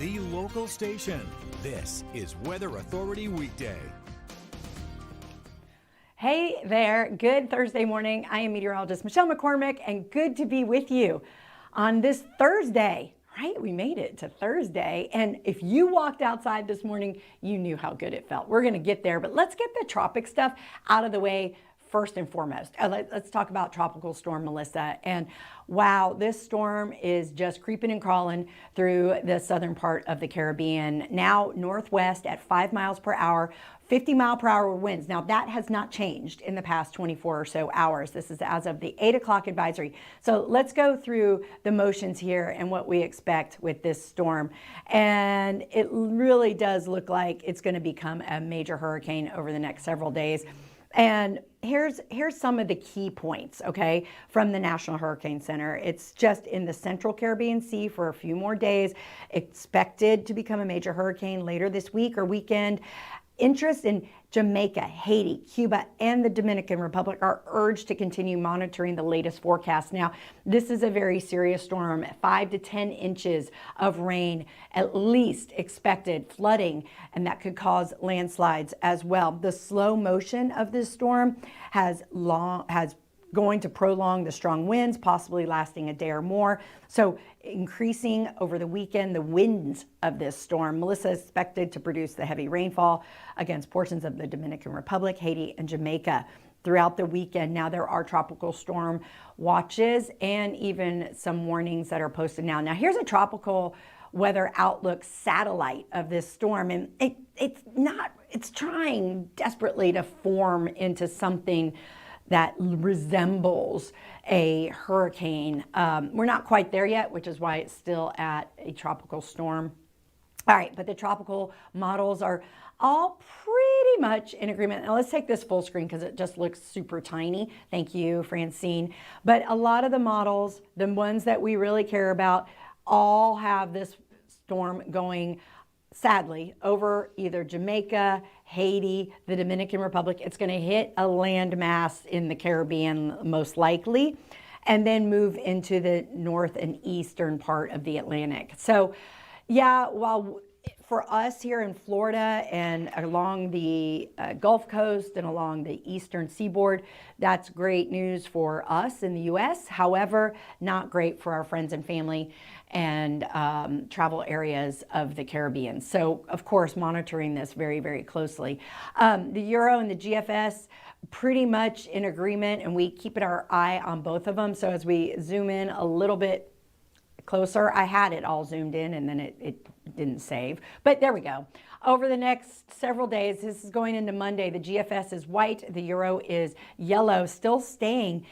the local station. This is Weather Authority Weekday. Hey there, good Thursday morning. I am meteorologist Michelle McCormick, and good to be with you on this Thursday, right? We made it to Thursday, and if you walked outside this morning, you knew how good it felt. We're gonna get there, but let's get the tropic stuff out of the way first and foremost. Let's talk about Tropical Storm Melissa. And wow, this storm is just creeping and crawling through the southern part of the Caribbean. Now northwest at 5 miles per hour, 50-mile-per-hour winds. Now that has not changed in the past 24 or so hours. This is as of the 8 o'clock advisory. So let's go through the motions here and what we expect with this storm. And it really does look like it's going to become a major hurricane over the next several days. And here's some of the key points, okay, from the National Hurricane Center. It's just in the central Caribbean Sea for a few more days, expected to become a major hurricane later this week or weekend. Interest in Jamaica, Haiti, Cuba, and the Dominican Republic are urged to continue monitoring the latest forecast. Now, this is a very serious storm, 5 to 10 inches of rain, at least expected, flooding, and that could cause landslides as well. The slow motion of this storm has going to prolong the strong winds, possibly lasting a day or more. So increasing over the weekend, the winds of this storm. Melissa is expected to produce the heavy rainfall against portions of the Dominican Republic, Haiti, and Jamaica throughout the weekend. Now there are tropical storm watches and even some warnings that are posted now. Now here's a tropical weather outlook satellite of this storm, and it's trying desperately to form into something that resembles a hurricane. We're not quite there yet, which is why it's still at a tropical storm. All right, but the tropical models are all pretty much in agreement. Now let's take this full screen because it just looks super tiny. Thank you, Francine. But a lot of the models, the ones that we really care about, all have this storm going, sadly, over either Jamaica, Haiti, the Dominican Republic. It's going to hit a landmass in the Caribbean most likely, and then move into the north and eastern part of the Atlantic. So yeah, while for us here in Florida and along the Gulf Coast and along the eastern seaboard, that's great news for us in the U.S. However, not great for our friends and family and travel areas of the Caribbean. So, of course, monitoring this very, very closely. The Euro and the GFS pretty much in agreement, and we keep our eye on both of them. So as we zoom in a little bit closer, I had it all zoomed in and then it didn't save, but there we go. Over the next several days, this is going into Monday, the GFS is white, the Euro is yellow, still staying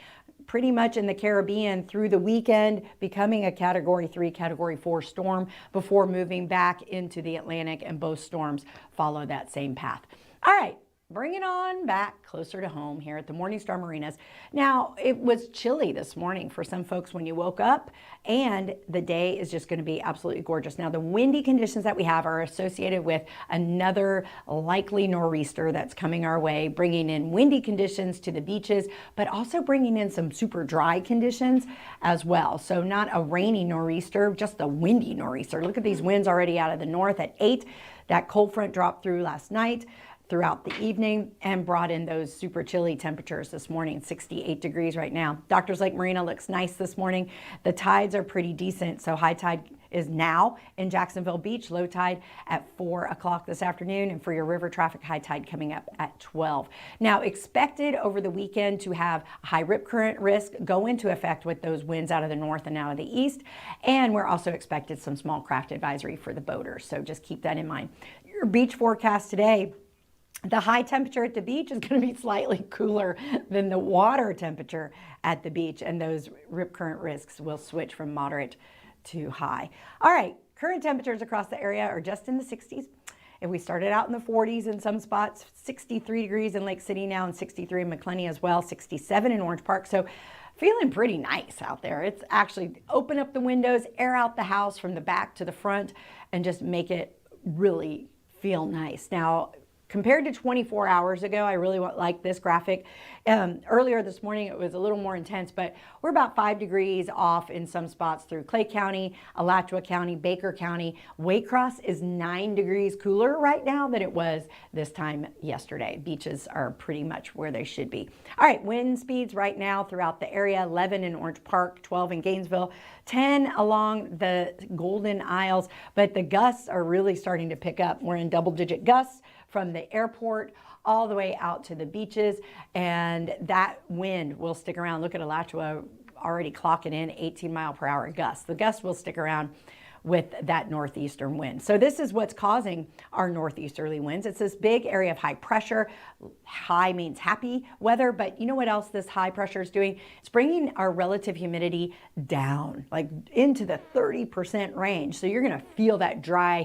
pretty much in the Caribbean through the weekend, becoming a Category 3, Category 4 storm before moving back into the Atlantic, and both storms follow that same path. All right. Bring it on back closer to home here at the Morningstar Marinas. Now, it was chilly this morning for some folks when you woke up, and the day is just going to be absolutely gorgeous. Now, the windy conditions that we have are associated with another likely nor'easter that's coming our way, bringing in windy conditions to the beaches, but also bringing in some super dry conditions as well. So not a rainy nor'easter, just a windy nor'easter. Look at these winds already out of the north at 8. That cold front dropped through last night throughout the evening and brought in those super chilly temperatures this morning, 68 degrees right now. Doctors Lake Marina looks nice this morning. The tides are pretty decent. So high tide is now in Jacksonville Beach, low tide at 4 o'clock this afternoon, and for your river traffic, high tide coming up at 12. Now expected over the weekend to have high rip current risk go into effect with those winds out of the north and out of the east. And we're also expected some small craft advisory for the boaters. So just keep that in mind. Your beach forecast today, the high temperature at the beach is going to be slightly cooler than the water temperature at the beach, and those rip current risks will switch from moderate to high. All right, current temperatures across the area are just in the 60s. If we started out in the 40s in some spots, 63 degrees in Lake City now, and 63 in McClenny as well, 67 in Orange Park. So feeling pretty nice out there. It's actually open up the windows, air out the house from the back to the front, and just make it really feel nice. Now, compared to 24 hours ago, I really like this graphic. Earlier this morning, it was a little more intense, but we're about 5 degrees off in some spots through Clay County, Alachua County, Baker County. Waycross is 9 degrees cooler right now than it was this time yesterday. Beaches are pretty much where they should be. All right, wind speeds right now throughout the area, 11 in Orange Park, 12 in Gainesville, 10 along the Golden Isles, but the gusts are really starting to pick up. We're in double-digit gusts from the airport all the way out to the beaches, and that wind will stick around. Look at Alachua already clocking in 18-mile-per-hour gusts. The gusts will stick around with that northeastern wind. So this is what's causing our northeasterly winds. It's this big area of high pressure. High means happy weather, but you know what else this high pressure is doing? It's bringing our relative humidity down, like into the 30% range. So you're gonna feel that dry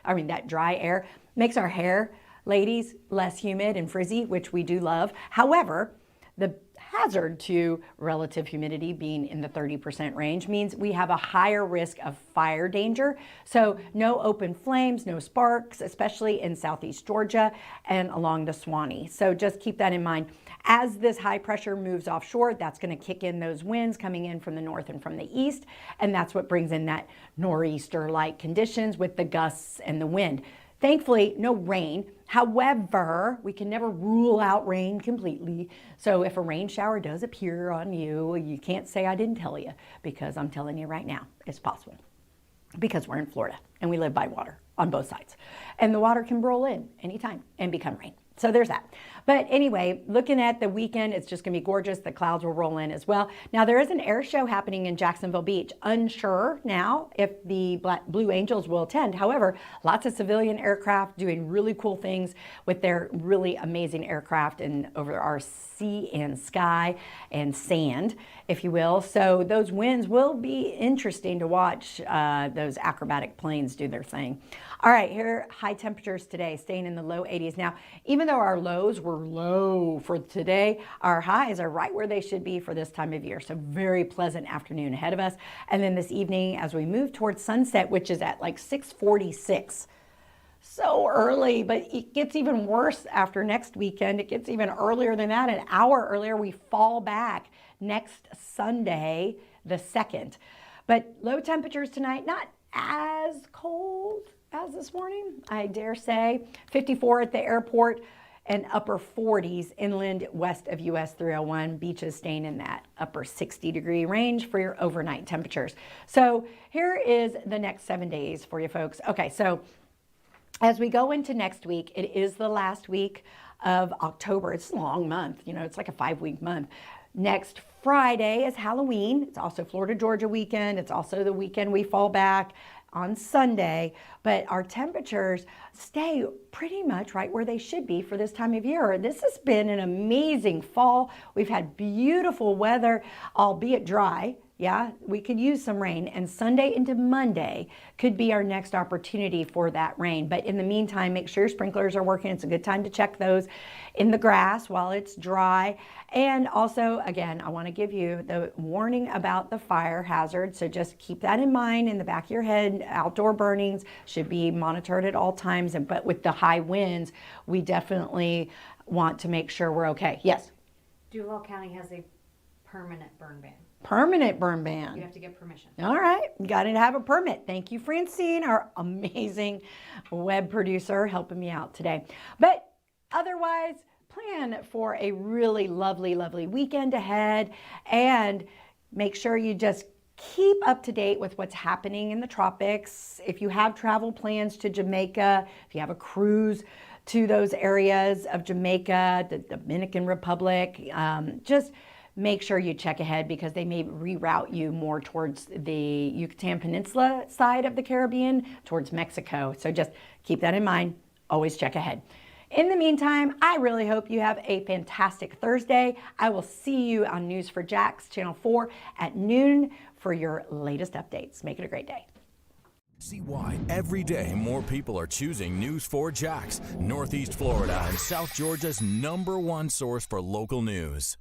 that dry air. Makes our hair, ladies, less humid and frizzy, which we do love. However, the hazard to relative humidity being in the 30% range means we have a higher risk of fire danger. So no open flames, no sparks, especially in southeast Georgia and along the Swanee. So just keep that in mind. As this high pressure moves offshore, that's going to kick in those winds coming in from the north and from the east, and that's what brings in that nor'easter-like conditions with the gusts and the wind. Thankfully, no rain. However, we can never rule out rain completely. So if a rain shower does appear on you, you can't say I didn't tell you, because I'm telling you right now, it's possible. Because we're in Florida and we live by water on both sides. And the water can roll in anytime and become rain. So there's that. But anyway, looking at the weekend, it's just going to be gorgeous. The clouds will roll in as well. Now, there is an air show happening in Jacksonville Beach. Unsure now if the Blue Angels will attend. However, lots of civilian aircraft doing really cool things with their really amazing aircraft and over our sea and sky and sand, if you will. So those winds will be interesting to watch those acrobatic planes do their thing. All right, here high temperatures today, staying in the low 80s. Now, even though our lows were low for today, our highs are right where they should be for this time of year. So very pleasant afternoon ahead of us. And then this evening, as we move towards sunset, which is at like 6:46. So early, but it gets even worse after next weekend. It gets even earlier than that. An hour earlier, we fall back next Sunday, the 2nd. But low temperatures tonight, not as cold as this morning, I dare say. 54 at the airport and upper 40s inland west of US 301. Beaches staying in that upper 60-degree range for your overnight temperatures. So here is the next 7 days for you folks. Okay, so as we go into next week, it is the last week of October. It's a long month, you know, it's like a 5-week month. Next Friday is Halloween. It's also Florida, Georgia weekend. It's also the weekend we fall back on Sunday, but our temperatures stay pretty much right where they should be for this time of year. This has been an amazing fall. We've had beautiful weather, albeit dry. Yeah, we could use some rain, and Sunday into Monday could be our next opportunity for that rain. But in the meantime, make sure your sprinklers are working. It's a good time to check those in the grass while it's dry. And also, again, I want to give you the warning about the fire hazard. So just keep that in mind in the back of your head. Outdoor burnings should be monitored at all times. But with the high winds, we definitely want to make sure we're okay. Yes? Duval County has a permanent burn ban. Permanent burn ban. You have to get permission. All right, got to have a permit. Thank you, Francine, our amazing web producer, helping me out today. But otherwise, plan for a really lovely, lovely weekend ahead, and make sure you just keep up to date with what's happening in the tropics. If you have travel plans to Jamaica, if you have a cruise to those areas of Jamaica, the Dominican Republic, just make sure you check ahead, because they may reroute you more towards the Yucatan Peninsula side of the Caribbean, towards Mexico. So just keep that in mind. Always check ahead. In the meantime, I really hope you have a fantastic Thursday. I will see you on News4JAX Channel 4 at noon for your latest updates. Make it a great day. See why every day more people are choosing News4JAX, Northeast Florida and South Georgia's #1 source for local news.